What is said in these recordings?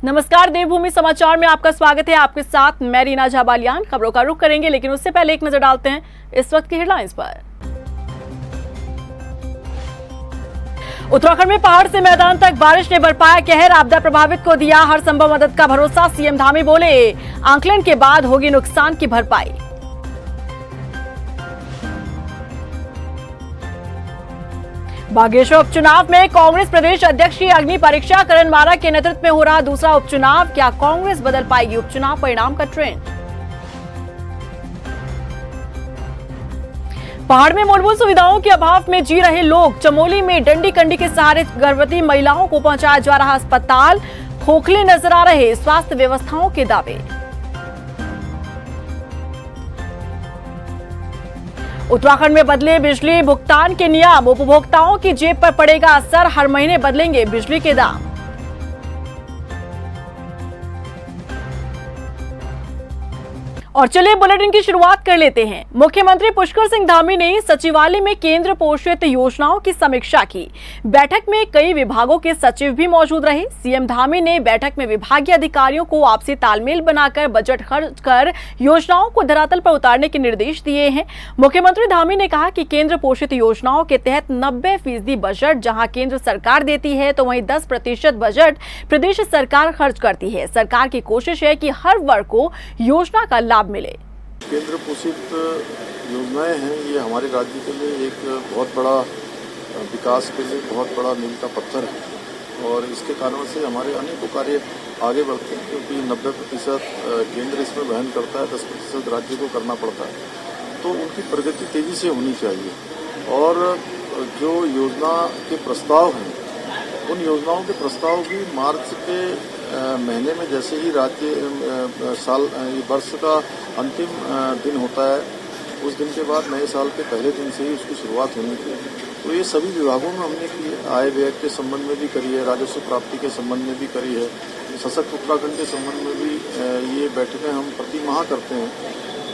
नमस्कार, देवभूमि समाचार में आपका स्वागत है। आपके साथ मैं रीना झा बालियान। खबरों का रुख करेंगे, लेकिन उससे पहले एक नजर डालते हैं इस वक्त की हेडलाइंस पर। उत्तराखंड में पहाड़ से मैदान तक बारिश ने बरपाया कहर, आपदा प्रभावित को दिया हर संभव मदद का भरोसा। सीएम धामी बोले, आंकलन के बाद होगी नुकसान की भरपाई। बागेश्वर उपचुनाव में कांग्रेस प्रदेश अध्यक्ष की अग्नि परीक्षा, करण मारा के नेतृत्व में हो रहा दूसरा उपचुनाव। क्या कांग्रेस बदल पाएगी उपचुनाव परिणाम का ट्रेंड? पहाड़ में मूलभूत सुविधाओं के अभाव में जी रहे लोग, चमोली में डंडी कंडी के सहारे गर्भवती महिलाओं को पहुंचाया जा रहा अस्पताल। खोखले नजर आ रहे स्वास्थ्य व्यवस्थाओं के दावे। उत्तराखंड में बदले बिजली भुगतान के नियम, उपभोक्ताओं की जेब पर पड़ेगा असर। हर महीने बदलेंगे बिजली के दाम। और चलिए बुलेटिन की शुरुआत कर लेते हैं। मुख्यमंत्री पुष्कर सिंह धामी ने सचिवालय में केंद्र पोषित योजनाओं की समीक्षा की। बैठक में कई विभागों के सचिव भी मौजूद रहे। सीएम धामी ने बैठक में विभागीय अधिकारियों को आपसी तालमेल बनाकर बजट खर्च कर योजनाओं को धरातल पर उतारने के निर्देश दिए हैं। मुख्यमंत्री धामी ने कहा कि केंद्र पोषित योजनाओं के तहत 90% बजट जहां केंद्र सरकार देती है, तो वहीं 10% बजट प्रदेश सरकार खर्च करती है। सरकार की कोशिश है कि हर वर्ग को योजना का लाभ मिले। केंद्र पोषित योजनाएं हैं, ये हमारे राज्य के लिए एक बहुत बड़ा विकास के लिए बहुत बड़ा मील का पत्थर है और इसके कारण से हमारे अनेकों कार्य आगे बढ़ते हैं, क्योंकि 90% केंद्र इसमें वहन करता है, 10% राज्य को करना पड़ता है। तो उनकी प्रगति तेजी से होनी चाहिए और जो योजना के प्रस्ताव हैं, उन योजनाओं के प्रस्ताव भी मार्च के महीने में जैसे ही राज्य वर्ष का अंतिम दिन होता है, उस दिन के बाद नए साल के पहले दिन से ही उसकी शुरुआत होनी चाहिए। तो ये सभी विभागों में हमने की है। आय व्यय के संबंध में भी करी है, राजस्व प्राप्ति के संबंध में भी करी है, सशक्त उत्तराखंड के संबंध में भी ये बैठकें हम प्रति माह करते हैं।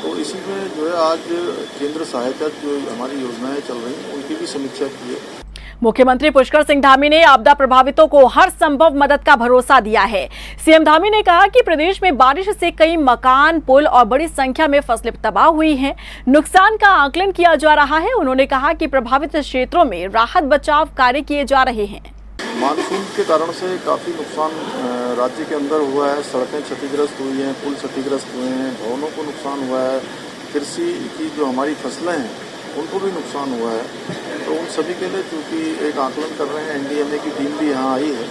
तो इसी में जो है आज केंद्र सहायता जो हमारी योजनाएं चल रही हैं, उनकी भी समीक्षा की है। मुख्यमंत्री पुष्कर सिंह धामी ने आपदा प्रभावितों को हर संभव मदद का भरोसा दिया है। सीएम धामी ने कहा कि प्रदेश में बारिश से कई मकान, पुल और बड़ी संख्या में फसलें तबाह हुई हैं। नुकसान का आकलन किया जा रहा है। उन्होंने कहा कि प्रभावित क्षेत्रों में राहत बचाव कार्य किए जा रहे हैं। मानसून के कारण से काफ़ी नुकसान राज्य के अंदर हुआ है। सड़कें क्षतिग्रस्त हुई हैं, पुल क्षतिग्रस्त हुए हैं, भवनों को नुकसान हुआ है, कृषि की जो हमारी फसलें हैं उनको भी नुकसान हुआ है। तो उन सभी के लिए चूँकि एक आकलन कर रहे हैं, एनडीएमए की टीम भी यहाँ आई है।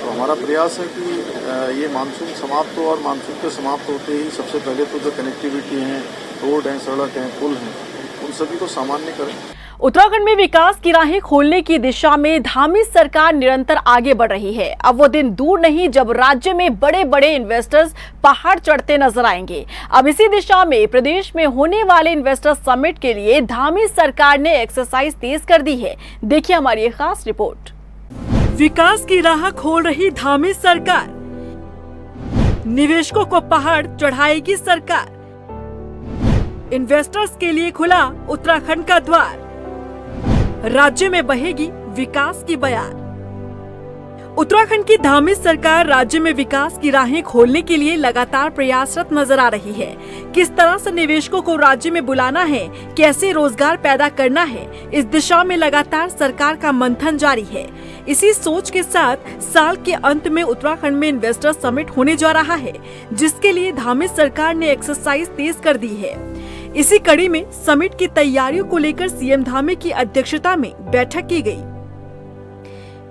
तो हमारा प्रयास है कि ये मानसून समाप्त हो और मानसून के समाप्त होते ही सबसे पहले तो जो कनेक्टिविटी हैं, रोड हैं, सड़क हैं, पुल हैं, उन सभी को सामान्य करें। उत्तराखंड में विकास की राहें खोलने की दिशा में धामी सरकार निरंतर आगे बढ़ रही है। अब वो दिन दूर नहीं जब राज्य में बड़े बड़े इन्वेस्टर्स पहाड़ चढ़ते नजर आएंगे। अब इसी दिशा में प्रदेश में होने वाले इन्वेस्टर समिट के लिए धामी सरकार ने एक्सरसाइज तेज कर दी है। देखिए हमारी एक खास रिपोर्ट। विकास की राह खोल रही धामी सरकार, निवेशकों को पहाड़ चढ़ाएगी सरकार। इन्वेस्टर्स के लिए खुला उत्तराखंड का द्वार, राज्य में बहेगी विकास की बयार। उत्तराखंड की धामी सरकार राज्य में विकास की राहें खोलने के लिए लगातार प्रयासरत नजर आ रही है। किस तरह से निवेशकों को राज्य में बुलाना है, कैसे रोजगार पैदा करना है, इस दिशा में लगातार सरकार का मंथन जारी है। इसी सोच के साथ साल के अंत में उत्तराखंड में इन्वेस्टर समिट होने जा रहा है, जिसके लिए धामी सरकार ने एक्सरसाइज तेज कर दी है। इसी कड़ी में समिट की तैयारियों को लेकर सीएम धामी की अध्यक्षता में बैठक की गई।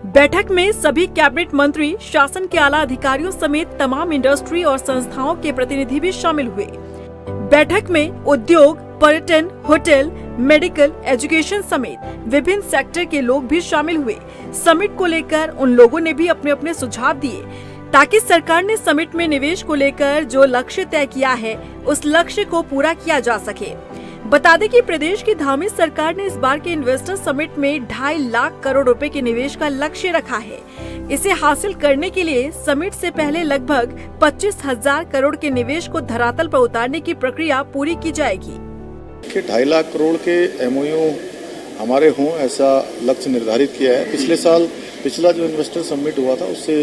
बैठक में सभी कैबिनेट मंत्री, शासन के आला अधिकारियों समेत तमाम इंडस्ट्री और संस्थाओं के प्रतिनिधि भी शामिल हुए। बैठक में उद्योग, पर्यटन, होटल, मेडिकल, एजुकेशन समेत विभिन्न सेक्टर के लोग भी शामिल हुए। समिट को लेकर उन लोगों ने भी अपने अपने सुझाव दिए, ताकि सरकार ने समिट में निवेश को लेकर जो लक्ष्य तय किया है, उस लक्ष्य को पूरा किया जा सके। बता दें कि प्रदेश की धामी सरकार ने इस बार के इन्वेस्टर समिट में 2.5 लाख करोड़ रुपए के निवेश का लक्ष्य रखा है। इसे हासिल करने के लिए समिट से पहले लगभग 25,000 करोड़ के निवेश को धरातल पर उतारने की प्रक्रिया पूरी की जाएगी। 2.5 लाख करोड़ के एमओयू हमारे हों, ऐसा लक्ष्य निर्धारित किया है। पिछले साल पिछला जो इन्वेस्टर समिट हुआ था उससे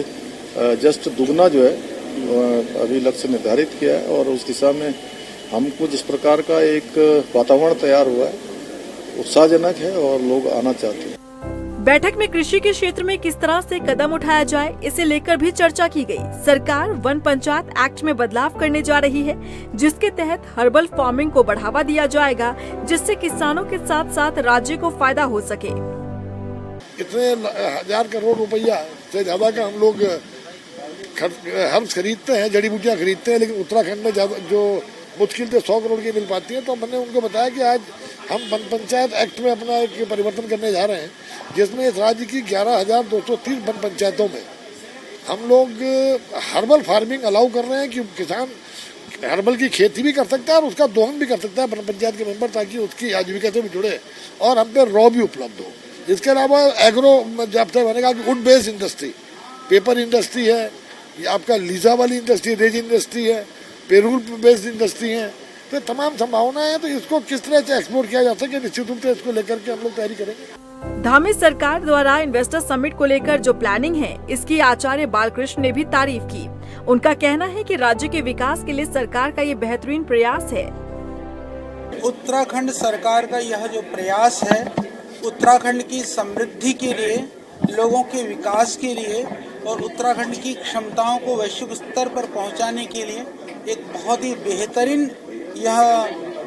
जस्ट दुगना जो है अभी लक्ष्य निर्धारित किया है और उस दिशा में हमको जिस प्रकार का एक वातावरण तैयार हुआ है उत्साहजनक है और लोग आना चाहते हैं। बैठक में कृषि के क्षेत्र में किस तरह से कदम उठाया जाए इसे लेकर भी चर्चा की गई। सरकार वन पंचायत एक्ट में बदलाव करने जा रही है जिसके तहत हर्बल फार्मिंग को बढ़ावा दिया जाएगा जिससे किसानों के साथ साथ राज्य को फायदा हो सके। इतने 1000 करोड़ रुपया से ज्यादा का हम लोग हर्ब्स खरीदते हैं, जड़ी बूटियाँ खरीदते हैं, लेकिन उत्तराखंड में ज्यादा जो मुश्किल से 100 करोड़ की मिल पाती है। तो मैंने उनको बताया कि आज हम वन पंचायत एक्ट में अपना एक परिवर्तन करने जा रहे हैं जिसमें इस राज्य की 11,230 वन पंचायतों में हम लोग हर्बल फार्मिंग अलाउ कर रहे हैं कि किसान हर्बल की खेती भी कर सकता है और उसका दोहन भी कर सकता है वन पंचायत के मेंबर, ताकि उसकी आजीविका से भी जुड़े और हम पे रॉ भी उपलब्ध हो। इसके अलावा एग्रो जब तक बनेगा कि would based industry, paper industry है, आपका लीजा वाली इंडस्ट्री, रेज इंडस्ट्री है, पेरूल बेस्ड इंडस्ट्री है, तो तमाम संभावनाएं हैं। तो इसको किस तरह से एक्सपोर्ट किया जा सके निश्चित रूप से इसको लेकर के हम लोग तैयारी करेंगे। धामी सरकार द्वारा इन्वेस्टर समिट को लेकर जो प्लानिंग है इसकी आचार्य बालकृष्ण ने भी तारीफ की। उनका कहना है कि राज्य के विकास के लिए सरकार का ये बेहतरीन प्रयास है। उत्तराखंड सरकार का यह जो प्रयास है उत्तराखंड की समृद्धि के लिए, लोगों के विकास के लिए और उत्तराखंड की क्षमताओं को वैश्विक स्तर पर पहुंचाने के लिए एक बहुत ही बेहतरीन यह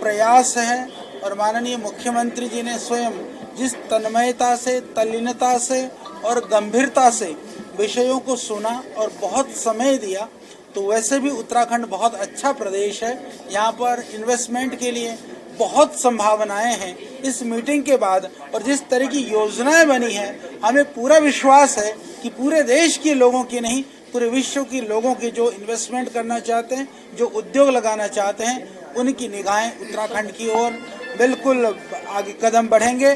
प्रयास है। और माननीय मुख्यमंत्री जी ने स्वयं जिस तन्मयता से, तल्लीनता से और गंभीरता से विषयों को सुना और बहुत समय दिया, तो वैसे भी उत्तराखंड बहुत अच्छा प्रदेश है। यहाँ पर इन्वेस्टमेंट के लिए बहुत संभावनाएं हैं। इस मीटिंग के बाद और जिस तरह की योजनाएं बनी हैं, हमें पूरा विश्वास है कि पूरे देश के लोगों की नहीं, पूरे विश्व के लोगों के जो इन्वेस्टमेंट करना चाहते हैं, जो उद्योग लगाना चाहते हैं, उनकी निगाहें उत्तराखंड की ओर बिल्कुल आगे कदम बढ़ेंगे।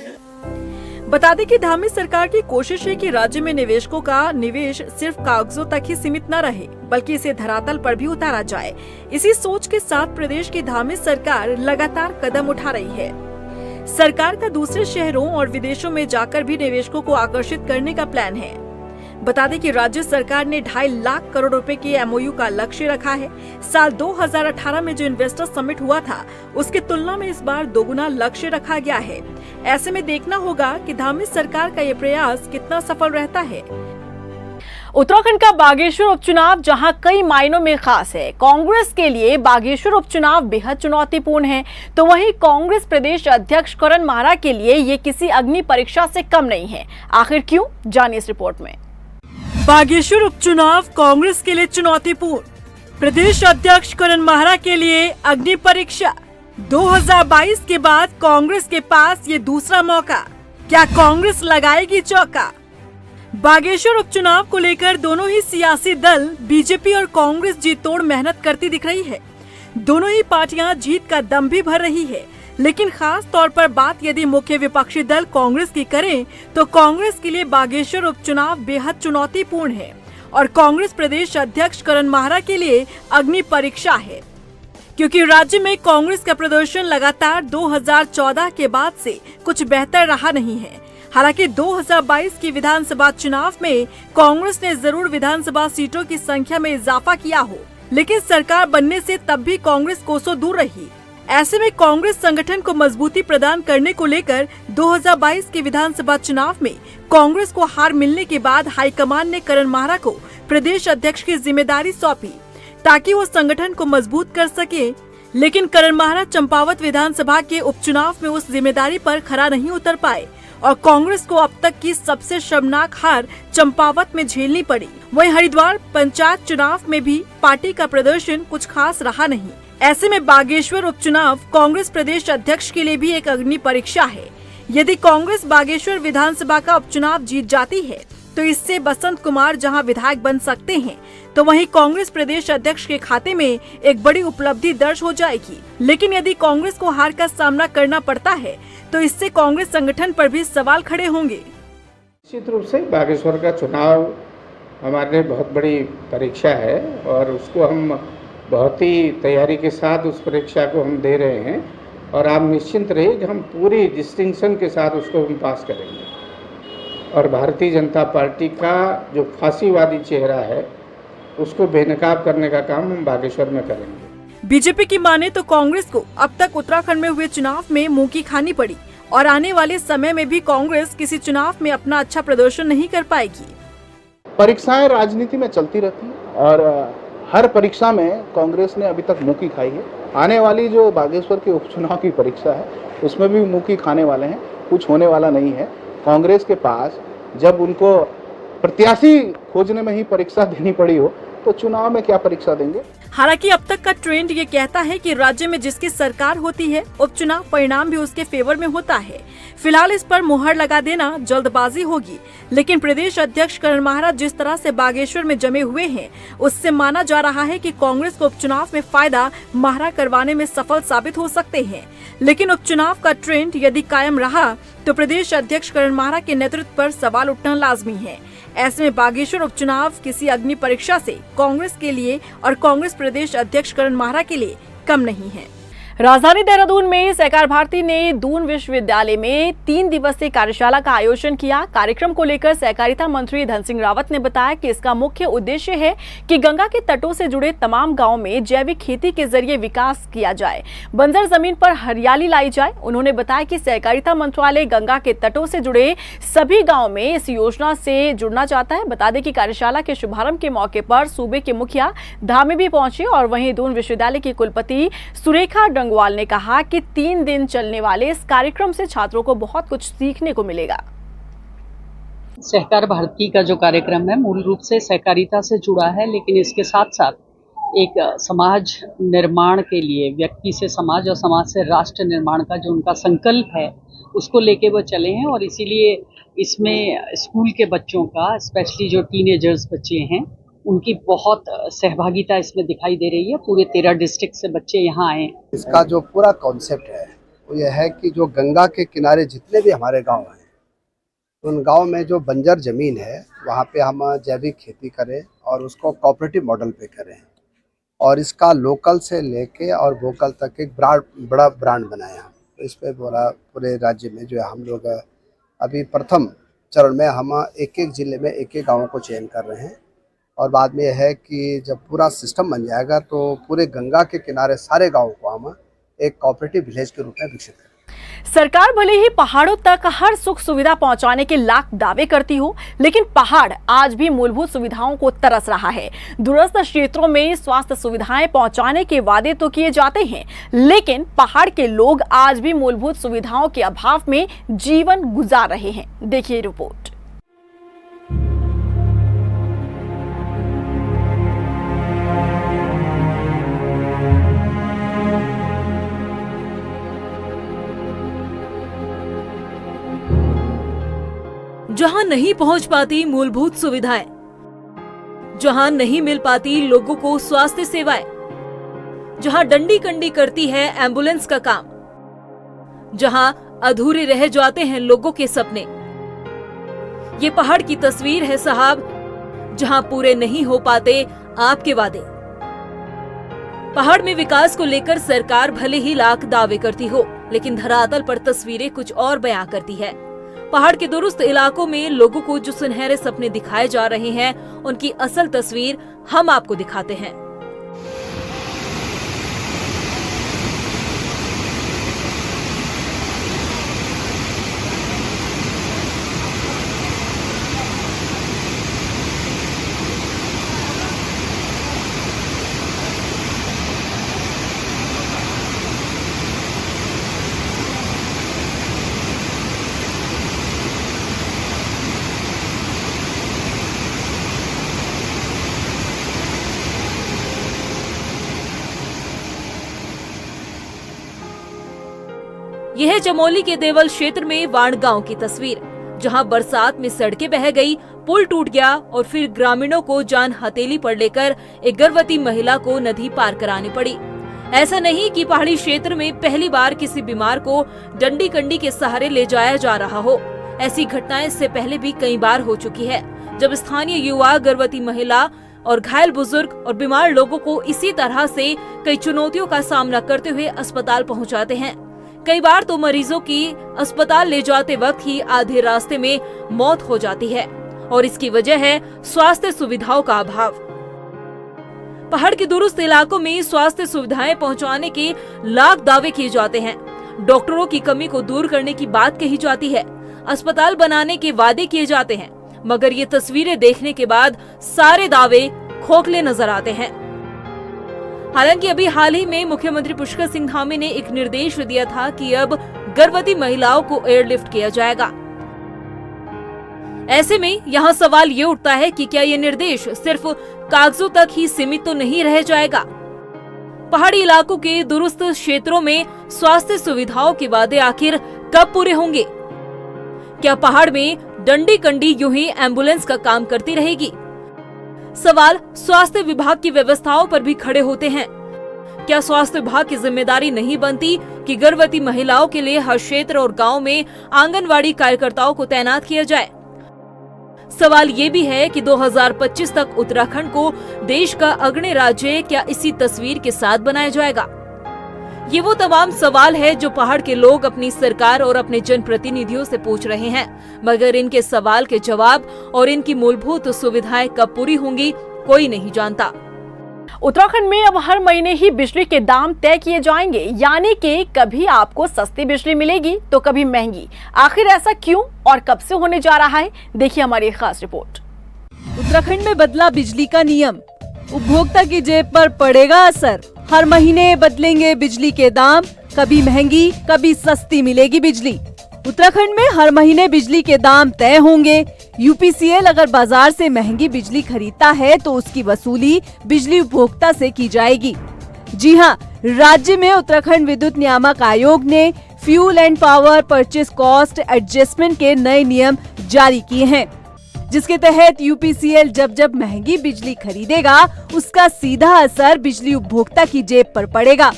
बता दें कि धामी सरकार की कोशिश है कि राज्य में निवेशकों का निवेश सिर्फ कागजों तक ही सीमित न रहे बल्कि इसे धरातल पर भी उतारा जाए। इसी सोच के साथ प्रदेश की धामी सरकार लगातार कदम उठा रही है। सरकार का दूसरे शहरों और विदेशों में जाकर भी निवेशकों को आकर्षित करने का प्लान है। बता दें कि राज्य सरकार ने 2.5 लाख करोड़ रुपए के MOU का लक्ष्य रखा है। साल 2018 में जो इन्वेस्टर समिट हुआ था उसकी तुलना में इस बार दोगुना लक्ष्य रखा गया है। ऐसे में देखना होगा कि धामी सरकार का ये प्रयास कितना सफल रहता है। उत्तराखंड का बागेश्वर उपचुनाव जहां कई मायनों में खास है। कांग्रेस के लिए बागेश्वर उपचुनाव बेहद चुनौतीपूर्ण है, तो वहीं कांग्रेस प्रदेश अध्यक्ष करण माहरा के लिए ये किसी अग्नि परीक्षा से कम नहीं है। आखिर क्यों, जानिए इस रिपोर्ट में। बागेश्वर उपचुनाव कांग्रेस के लिए चुनौतीपूर्ण, प्रदेश अध्यक्ष करण माहरा के लिए अग्नि परीक्षा। 2022 के बाद कांग्रेस के पास ये दूसरा मौका, क्या कांग्रेस लगाएगी चौका? बागेश्वर उपचुनाव को लेकर दोनों ही सियासी दल बीजेपी और कांग्रेस जी तोड़ मेहनत करती दिख रही है। दोनों ही पार्टियां जीत का दम भी भर रही है, लेकिन खास तौर पर बात यदि मुख्य विपक्षी दल कांग्रेस की करें तो कांग्रेस के लिए बागेश्वर उपचुनाव बेहद चुनौतीपूर्ण है और कांग्रेस प्रदेश अध्यक्ष करण माहरा के लिए अग्नि परीक्षा है, क्योंकि राज्य में कांग्रेस का प्रदर्शन लगातार 2014 के बाद से कुछ बेहतर रहा नहीं है। हालांकि 2022 की विधानसभा चुनाव में कांग्रेस ने जरूर विधानसभा सीटों की संख्या में इजाफा किया हो, लेकिन सरकार बनने से तब भी कांग्रेस कोसों दूर रही। ऐसे में कांग्रेस संगठन को मजबूती प्रदान करने को लेकर 2022 के विधानसभा चुनाव में कांग्रेस को हार मिलने के बाद हाईकमान ने करण माहरा को प्रदेश अध्यक्ष की जिम्मेदारी सौंपी ताकि वो संगठन को मजबूत कर सके। लेकिन करण माहरा चंपावत विधानसभा के उपचुनाव में उस जिम्मेदारी पर खरा नहीं उतर पाए और कांग्रेस को अब तक की सबसे शर्मनाक हार चंपावत में झेलनी पड़ी। वहीं हरिद्वार पंचायत चुनाव में भी पार्टी का प्रदर्शन कुछ खास रहा नहीं। ऐसे में बागेश्वर उपचुनाव कांग्रेस प्रदेश अध्यक्ष के लिए भी एक अग्नि परीक्षा है। यदि कांग्रेस बागेश्वर विधानसभा का उपचुनाव जीत जाती है तो इससे बसंत कुमार जहां विधायक बन सकते हैं, तो वहीं कांग्रेस प्रदेश अध्यक्ष के खाते में एक बड़ी उपलब्धि दर्ज हो जाएगी। लेकिन यदि कांग्रेस को हार का सामना करना पड़ता है तो इससे कांग्रेस संगठन पर भी सवाल खड़े होंगे। निश्चित रूप से बागेश्वर का चुनाव हमारे लिए बहुत बड़ी परीक्षा है और उसको हम बहुत ही तैयारी के साथ उस परीक्षा को हम दे रहे हैं और आप निश्चिंत रहिए कि हम पूरी डिस्टिंक्शन के साथ उसको हम पास करेंगे। और भारतीय जनता पार्टी का जो फांसीवादी चेहरा है उसको बेनकाब करने का काम हम बागेश्वर में करेंगे। बीजेपी की माने तो कांग्रेस को अब तक उत्तराखंड में हुए चुनाव में मुंह की खानी पड़ी और आने वाले समय में भी कांग्रेस किसी चुनाव में अपना अच्छा प्रदर्शन नहीं कर पाएगी। परीक्षाएं राजनीति में चलती रहती हैं और हर परीक्षा में कांग्रेस ने अभी तक मुंह की खाई है। आने वाली जो बागेश्वर के उपचुनाव की परीक्षा है उसमें भी मुंह की खाने वाले हैं, कुछ होने वाला नहीं है। कांग्रेस के पास जब उनको प्रत्याशी खोजने में ही परीक्षा देनी पड़ी हो तो चुनाव में क्या परीक्षा देंगे। हालांकि अब तक का ट्रेंड ये कहता है कि राज्य में जिसकी सरकार होती है उपचुनाव परिणाम भी उसके फेवर में होता है। फिलहाल इस पर मुहर लगा देना जल्दबाजी होगी, लेकिन प्रदेश अध्यक्ष करण महाराज जिस तरह से बागेश्वर में जमे हुए हैं उससे माना जा रहा है कि कांग्रेस को उपचुनाव में फायदा महरा करवाने में सफल साबित हो सकते हैं। लेकिन उपचुनाव का ट्रेंड यदि कायम रहा तो प्रदेश अध्यक्ष करण महाराज के नेतृत्व पर सवाल उठना लाजमी है। ऐसे में बागेश्वर उपचुनाव किसी अग्नि परीक्षा से कांग्रेस के लिए और कांग्रेस प्रदेश अध्यक्ष करण महारा के लिए कम नहीं है। राजधानी देहरादून में सहकार भारती ने दून विश्वविद्यालय में 3 दिवसीय कार्यशाला का आयोजन किया। कार्यक्रम को लेकर सहकारिता मंत्री धन सिंह रावत ने बताया कि इसका मुख्य उद्देश्य है कि गंगा के तटों से जुड़े तमाम गांवों में जैविक खेती के जरिए विकास किया जाए, बंजर जमीन पर हरियाली लाई जाए। उन्होंने बताया कि सहकारिता मंत्रालय गंगा के तटों से जुड़े सभी गाँव में इस योजना से जुड़ना चाहता है। बता दें कि कार्यशाला के शुभारंभ के मौके पर सूबे के मुखिया धामी भी पहुंचे और वहीं दून विश्वविद्यालय की कुलपति सुरेखा गंगवाल ने कहा कि 3 दिन चलने वाले इस कार्यक्रम से छात्रों को बहुत कुछ सीखने को मिलेगा। सहकार भारती का जो कार्यक्रम है मूल रूप से सहकारिता से जुड़ा है, लेकिन इसके साथ साथ एक समाज निर्माण के लिए, व्यक्ति से समाज और समाज से राष्ट्र निर्माण का जो उनका संकल्प है उसको लेके वो चले हैं। और इसीलिए इसमें स्कूल के बच्चों का, स्पेशली जो टीनेजर्स बच्चे हैं, उनकी बहुत सहभागिता इसमें दिखाई दे रही है। पूरे 13 डिस्ट्रिक्ट से बच्चे यहाँ आए। इसका जो पूरा कॉन्सेप्ट है वो यह है कि जो गंगा के किनारे जितने भी हमारे गांव हैं, उन गांव में जो बंजर ज़मीन है वहाँ पे हम जैविक खेती करें और उसको कोऑपरेटिव मॉडल पे करें और इसका लोकल से लेके और वोकल तक एक बड़ा ब्रांड बनाया। तो इस पर पूरे राज्य में जो है हम लोग अभी प्रथम चरण में हम एक जिले में एक गाँव को चयन कर रहे हैं और बाद में यह है कि जब पूरा सिस्टम बन जाएगा तो पूरे गंगा के किनारे सारे गाँव को हम एक कोऑपरेटिव विलेज के रूप में विकसित करेंगे। सरकार भले ही पहाड़ों तक हर सुख सुविधा पहुंचाने के लाख दावे करती हो, लेकिन पहाड़ आज भी मूलभूत सुविधाओं को तरस रहा है। दूरस्थ क्षेत्रों में स्वास्थ्य सुविधाएं पहुंचाने के वादे तो किए जाते हैं, लेकिन पहाड़ के लोग आज भी मूलभूत सुविधाओं के अभाव में जीवन गुजार रहे हैं। देखिए रिपोर्ट। जहां नहीं पहुंच पाती मूलभूत सुविधाएं, जहां नहीं मिल पाती लोगों को स्वास्थ्य सेवाएं, जहां डंडी कंडी करती है एम्बुलेंस का काम, जहां अधूरे रह जाते हैं लोगों के सपने, ये पहाड़ की तस्वीर है साहब, जहां पूरे नहीं हो पाते आपके वादे। पहाड़ में विकास को लेकर सरकार भले ही लाख दावे करती हो, लेकिन धरातल पर तस्वीरें कुछ और बयां करती है। पहाड़ के दूरस्थ इलाकों में लोगों को जो सुनहरे सपने दिखाए जा रहे हैं, उनकी असल तस्वीर हम आपको दिखाते हैं। यह है चमोली के देवल क्षेत्र में वाण गांव की तस्वीर, जहां बरसात में सड़कें बह गई, पुल टूट गया और फिर ग्रामीणों को जान हथेली पर लेकर एक गर्भवती महिला को नदी पार करानी पड़ी। ऐसा नहीं कि पहाड़ी क्षेत्र में पहली बार किसी बीमार को डंडी कंडी के सहारे ले जाया जा रहा हो। ऐसी घटनाएं इससे पहले भी कई बार हो चुकी है, जब स्थानीय युवा गर्भवती महिला और घायल बुजुर्ग और बीमार लोगों को इसी तरह से कई चुनौतियों का सामना करते हुए अस्पताल पहुंचाते हैं। कई बार तो मरीजों की अस्पताल ले जाते वक्त ही आधे रास्ते में मौत हो जाती है और इसकी वजह है स्वास्थ्य सुविधाओं का अभाव। पहाड़ के दूरस्थ इलाकों में स्वास्थ्य सुविधाएं पहुंचाने के लाख दावे किए जाते हैं। डॉक्टरों की कमी को दूर करने की बात कही जाती है, अस्पताल बनाने के वादे किए जाते हैं, मगर ये तस्वीरें देखने के बाद सारे दावे खोखले नजर आते हैं। हालांकि अभी हाल ही में मुख्यमंत्री पुष्कर सिंह धामी ने एक निर्देश दिया था कि अब गर्भवती महिलाओं को एयरलिफ्ट किया जाएगा। ऐसे में यहाँ सवाल ये उठता है कि क्या ये निर्देश सिर्फ कागजों तक ही सीमित तो नहीं रह जाएगा? पहाड़ी इलाकों के दूरस्थ क्षेत्रों में स्वास्थ्य सुविधाओं के वादे आखिर कब पूरे होंगे? क्या पहाड़ में डंडी कंडी यूं ही एम्बुलेंस का काम करती रहेगी? सवाल स्वास्थ्य विभाग की व्यवस्थाओं पर भी खड़े होते हैं। क्या स्वास्थ्य विभाग की जिम्मेदारी नहीं बनती कि गर्भवती महिलाओं के लिए हर क्षेत्र और गांव में आंगनवाड़ी कार्यकर्ताओं को तैनात किया जाए? सवाल ये भी है कि 2025 तक उत्तराखंड को देश का अग्रणी राज्य क्या इसी तस्वीर के साथ बनाया जाएगा? ये वो तमाम सवाल है जो पहाड़ के लोग अपनी सरकार और अपने जनप्रतिनिधियों से पूछ रहे हैं, मगर इनके सवाल के जवाब और इनकी मूलभूत सुविधाएं कब पूरी होंगी कोई नहीं जानता। उत्तराखंड में अब हर महीने ही बिजली के दाम तय किए जाएंगे, यानी कि कभी आपको सस्ती बिजली मिलेगी तो कभी महंगी। आखिर ऐसा क्यों और कब से होने जा रहा है, देखिए हमारी खास रिपोर्ट। उत्तराखंड में बदला बिजली का नियम, उपभोक्ता की जेब पर पड़ेगा असर। हर महीने बदलेंगे बिजली के दाम, कभी महंगी कभी सस्ती मिलेगी बिजली। उत्तराखंड में हर महीने बिजली के दाम तय होंगे। यूपीसीएल अगर बाजार से महंगी बिजली खरीदता है तो उसकी वसूली बिजली उपभोक्ता से की जाएगी। जी हां, राज्य में उत्तराखंड विद्युत नियामक आयोग ने fuel and power purchase cost adjustment के नए नियम जारी किए हैं, जिसके तहत यूपीसीएल जब जब महंगी बिजली खरीदेगा उसका सीधा असर बिजली उपभोक्ता की जेब पर पड़ेगा।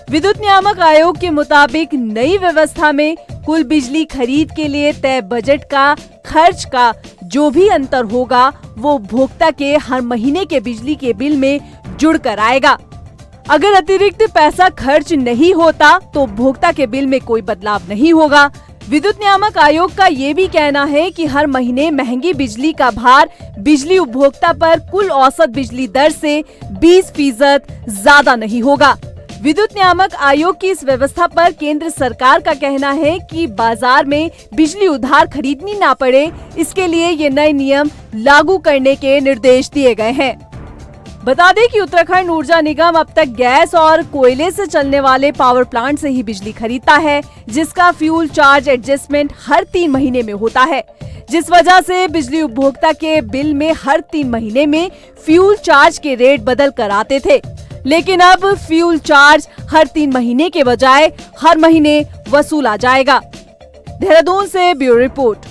विद्युत नियामक आयोग के मुताबिक नई व्यवस्था में कुल बिजली खरीद के लिए तय बजट का खर्च का जो भी अंतर होगा वो उपभोक्ता के हर महीने के बिजली के बिल में जुड़कर आएगा। अगर अतिरिक्त पैसा खर्च नहीं होता तो उपभोक्ता के बिल में कोई बदलाव नहीं होगा। विद्युत नियामक आयोग का ये भी कहना है कि हर महीने महंगी बिजली का भार बिजली उपभोक्ता पर कुल औसत बिजली दर से 20% ज्यादा नहीं होगा। विद्युत नियामक आयोग की इस व्यवस्था पर केंद्र सरकार का कहना है कि बाजार में बिजली उधार खरीदनी ना पड़े, इसके लिए ये नए नियम लागू करने के निर्देश दिए गए हैं। बता दें कि उत्तराखंड ऊर्जा निगम अब तक गैस और कोयले से चलने वाले पावर प्लांट से ही बिजली खरीदता है, जिसका फ्यूल चार्ज एडजस्टमेंट हर 3 महीने में होता है, जिस वजह से बिजली उपभोक्ता के बिल में हर 3 महीने में फ्यूल चार्ज के रेट बदल कर आते थे। लेकिन अब फ्यूल चार्ज हर 3 महीने के बजाय हर महीने वसूला जाएगा। देहरादून से ब्यूरो रिपोर्ट।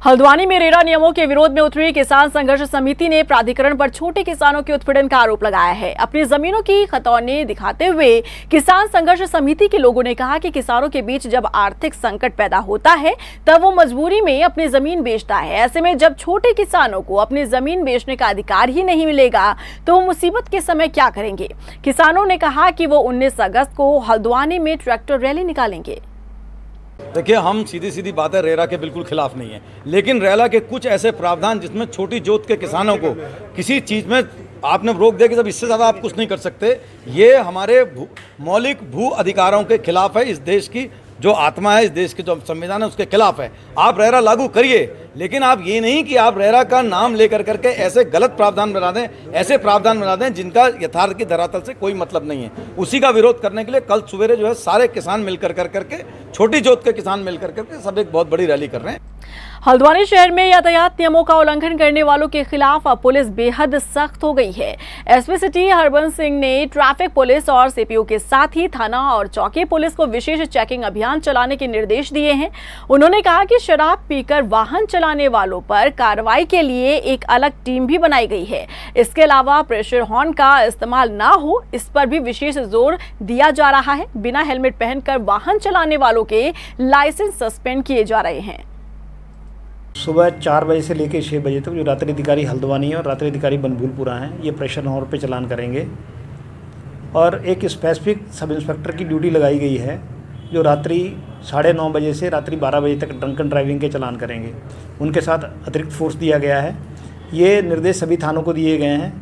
हल्द्वानी में रेरा नियमों के विरोध में उतरी किसान संघर्ष समिति ने प्राधिकरण पर छोटे किसानों के उत्पीड़न का आरोप लगाया है। अपनी जमीनों की खतौनी दिखाते हुए किसान संघर्ष समिति के लोगों ने कहा कि किसानों के बीच जब आर्थिक संकट पैदा होता है तब वो मजबूरी में अपनी जमीन बेचता है। ऐसे में जब छोटे किसानों को अपनी जमीन बेचने का अधिकार ही नहीं मिलेगा तो वो मुसीबत के समय क्या करेंगे। किसानों ने कहा कि वो 19 अगस्त को हल्द्वानी में ट्रैक्टर रैली निकालेंगे। देखिए, हम सीधी सीधी बातें रेरा के बिल्कुल खिलाफ नहीं है, लेकिन रेरा के कुछ ऐसे प्रावधान जिसमें छोटी जोत के किसानों को किसी चीज़ में आपने रोक दिया कि जब इससे ज़्यादा आप कुछ नहीं कर सकते, ये हमारे मौलिक भू अधिकारों के खिलाफ है। इस देश की जो आत्मा है, इस देश के जो संविधान है उसके खिलाफ है। आप रेरा लागू करिए, लेकिन आप ये नहीं कि आप रेरा का नाम लेकर करके ऐसे गलत प्रावधान बना दें, ऐसे प्रावधान बना दें जिनका यथार्थ की धरातल से कोई मतलब नहीं है। उसी का विरोध करने के लिए कल सवेरे जो है सारे किसान मिलकर करके, छोटी जोत के किसान मिलकर करके सब एक बहुत बड़ी रैली कर रहे हैं। हल्द्वानी शहर में यातायात नियमों का उल्लंघन करने वालों के खिलाफ अब पुलिस बेहद सख्त हो गई है। एसपी सिटी हरबंस सिंह ने ट्रैफिक पुलिस और सीपीओ के साथ ही थाना और चौकी पुलिस को विशेष चेकिंग अभियान चलाने के निर्देश दिए हैं। उन्होंने कहा कि शराब पीकर वाहन चलाने वालों पर कार्रवाई के लिए एक अलग टीम भी बनाई गई है। इसके अलावा प्रेशर हॉर्न का इस्तेमाल ना हो, इस पर भी विशेष जोर दिया जा रहा है। बिना हेलमेट पहनकर वाहन चलाने वालों के लाइसेंस सस्पेंड किए जा रहे हैं। सुबह 4 बजे से लेकर 6 बजे तक जो रात्रि अधिकारी हल्द्वानी है और रात्रि अधिकारी बनभूलपुरा हैं, ये प्रेशर हॉर्न पे चलान करेंगे। और एक स्पेसिफिक सब इंस्पेक्टर की ड्यूटी लगाई गई है जो रात्रि 9:30 बजे से रात्रि 12 बजे तक ड्रंकन ड्राइविंग के चलान करेंगे। उनके साथ अतिरिक्त फोर्स दिया गया है। ये निर्देश सभी थानों को दिए गए हैं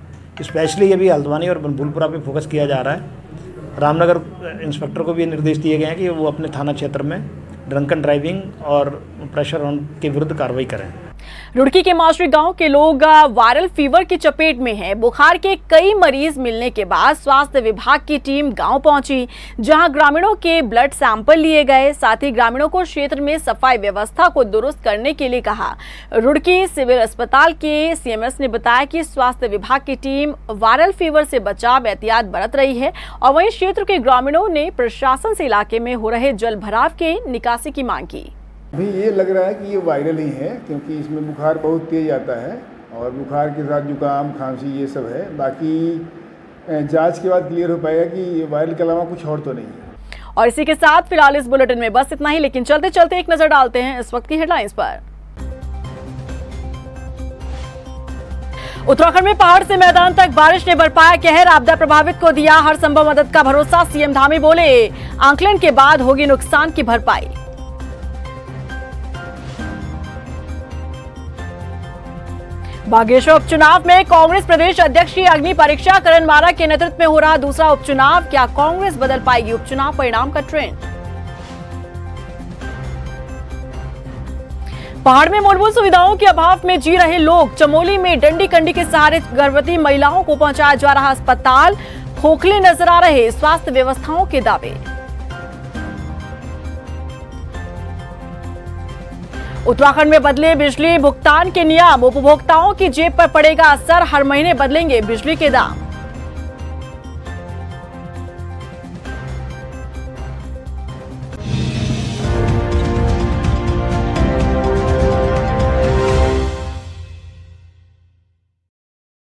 स्पेशली अभी हल्द्वानी और बनभूलपुरा पे फोकस किया जा रहा है। रामनगर इंस्पेक्टर को भी निर्देश दिए गए हैं कि वो अपने थाना क्षेत्र में ड्रंकन ड्राइविंग और प्रेशर ऑन के विरुद्ध कार्रवाई करें। रुड़की के माशरी गांव के लोग वायरल फीवर की चपेट में हैं। बुखार के कई मरीज मिलने के बाद स्वास्थ्य विभाग की टीम गांव पहुंची, जहां ग्रामीणों के ब्लड सैंपल लिए गए। साथ ही ग्रामीणों को क्षेत्र में सफाई व्यवस्था को दुरुस्त करने के लिए कहा। रुड़की सिविल अस्पताल के सीएमएस ने बताया कि स्वास्थ्य विभाग की टीम वायरल फीवर से बचाव एहतियात बरत रही है और वहीं क्षेत्र के ग्रामीणों ने प्रशासन से इलाके में हो रहे जल भराव के निकासी की मांग की। अभी ये लग रहा है कि ये वायरल ही है, क्योंकि इसमें बुखार बहुत तेज आता है और बुखार के साथ जुकाम खांसी ये सब है। बाकी जांच के बाद क्लियर हो पाएगा कि ये वायरल के अलावा कुछ और तो नहीं है। और इसी के साथ फिलहाल इस बुलेटिन में बस इतना ही, लेकिन चलते चलते एक नजर डालते हैं इस वक्त की हेडलाइंस पर। उत्तराखंड में पहाड़ से मैदान तक बारिश ने बरपाया कहर, आपदा प्रभावित को दिया हर संभव मदद का भरोसा। सीएम धामी बोले आंकलन के बाद होगी नुकसान की भरपाई। बागेश्वर उपचुनाव में कांग्रेस प्रदेश अध्यक्ष की अग्नि परीक्षा, करण मारा के नेतृत्व में हो रहा दूसरा उपचुनाव। क्या कांग्रेस बदल पाएगी उपचुनाव परिणाम का ट्रेंड? पहाड़ में मूलभूत सुविधाओं के अभाव में जी रहे लोग, चमोली में डंडी कंडी के सहारे गर्भवती महिलाओं को पहुंचाया जा रहा अस्पताल, खोखले नजर आ रहे स्वास्थ्य व्यवस्थाओं के दावे। उत्तराखंड में बदले बिजली भुगतान के नियम, उपभोक्ताओं की जेब पर पड़ेगा असर, हर महीने बदलेंगे बिजली के दाम।